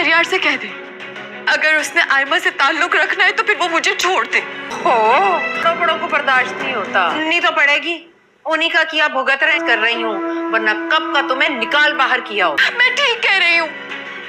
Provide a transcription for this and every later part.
شہریار سے کہہ دے اگر اس نے آئمہ سے تعلق رکھنا ہے تو پھر وہ مجھے چھوڑ دے. بڑوں کو برداشت نہیں ہوتا. نہیں تو پڑے گی, انہی کا کیا بھگت کر رہی ہوں, ورنہ کب کا تمہیں نکال باہر کیا ہو. میں ٹھیک کہہ رہی ہوں,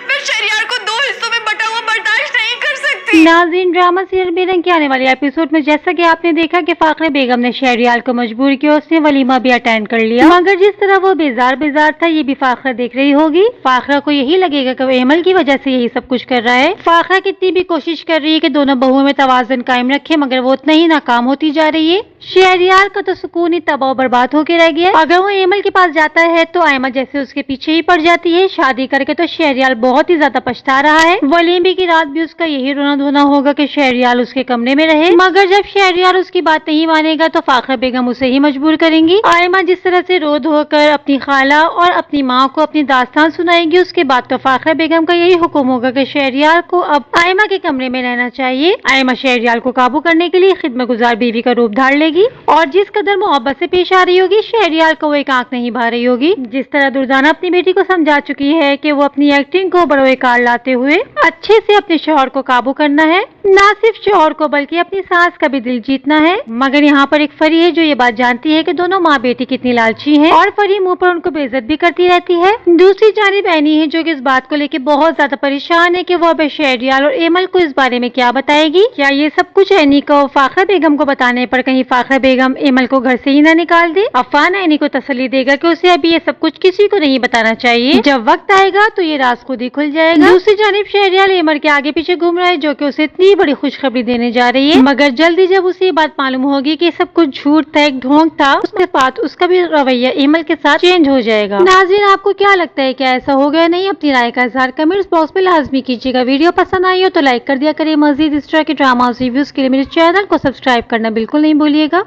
میں شہریار کو 2 حصوں میں بٹا ہوا برداشت نہیں کر سکتی. ناظرین, ڈرامہ سیریل بے رنگ کے آنے والے ایپیسوڈ میں جیسا کہ آپ نے دیکھا کہ فاخرہ بیگم نے شہریار کو مجبور کیا, اس نے ولیمہ بھی اٹینڈ کر لیا, مگر جس طرح وہ بیزار تھا یہ بھی فاخرہ دیکھ رہی ہوگی. فاخرہ کو یہی لگے گا کہ وہ ایمل کی وجہ سے یہی سب کچھ کر رہا ہے. فاخرہ کتنی بھی کوشش کر رہی ہے کہ دونوں بہوؤں میں توازن قائم رکھے, مگر وہ اتنا ہی ناکام ہوتی جا رہی ہے. شہریار کا تو سکون ہی تباہ و برباد ہو کے رہ گیا. اگر وہ ایمل کے پاس جاتا ہے تو آئمہ جیسے اس کے پیچھے ہی پڑ جاتی ہے. شادی کر کے تو شہریار بہت ہی زیادہ پچھتا رہا ہے. ولیمے کی رات بھی اس کا یہی رونا دھونا ہوگا کہ شہریار اس کے کمرے میں رہے, مگر جب شہریار اس کی بات نہیں مانے گا تو فاخرہ بیگم اسے ہی مجبور کریں گی. آئمہ جس طرح سے رو دھو کر اپنی خالہ اور اپنی ماں کو اپنی داستان سنائے گی, اس کے بعد تو فاخرہ بیگم کا یہی حکم ہوگا کہ شہریار کو اب آئمہ کے کمرے میں رہنا چاہیے. آئمہ شہریار کو قابو کرنے کے لیے خدمت گزار بیوی کا روپ دھار لے گی, اور جس قدر محبت سے پیش آ رہی ہوگی شہریار کو وہ ایک آنکھ نہیں بھا رہی ہوگی. جس طرح دردانہ اپنی بیٹی کو سمجھا چکی ہے کہ وہ اپنی ایکٹنگ کو بروئے کار لاتے ہوئے اچھے سے اپنے شوہر کو قابو کرنا ہے, نہ صرف شوہر کو بلکہ اپنی ساس کا بھی دل جیتنا ہے. مگر یہاں پر ایک فری ہے جو یہ بات جانتی ہے کہ دونوں ماں بیٹی کتنی لالچی ہیں, اور فری منہ پر ان کو بے عزت بھی کرتی رہتی ہے. دوسری جانب اینی ہے جو کہ اس بات کو لے کے بہت زیادہ پریشان ہے کہ وہ اب شہریار اور ایمل کو اس بارے میں کیا بتائے گی. کیا یہ سب کچھ اینی کو فاخرہ بیگم کو بتانے پر کہیں فاخرہ بیگم ایمل کو گھر سے ہی نہ نکال دے؟ عفان اینی کو تسلی دے گا کہ اسے ابھی یہ سب کچھ کسی کو نہیں بتانا چاہیے, جب وقت آئے گا تو یہ راز خود ہی کھل جائے گا. دوسری جانب شہریار ایمل کے آگے پیچھے گھوم رہا ہے جو کہ اسے اتنی بڑی خوشخبری دینے جا رہی ہے, مگر جلدی جب اسے یہ بات معلوم ہوگی کہ سب کچھ جھوٹ تھا, ایک ڈھونگ تھا, اس کے بعد اس کا بھی رویہ ایمل کے ساتھ چینج ہو جائے گا. ناظرین, آپ کو کیا لگتا ہے, کیا ایسا ہو گیا نہیں؟ اپنی رائے کا اظہار کمنٹس باکس میں لازمی کیجیے گا. ویڈیو پسند آئی ہو تو لائک کر دیا کریں. مزید اس طرح کے ڈراماز ریویوز کے لیے میرے چینل کو سبسکرائب کرنا بالکل نہیں بھولیے گا.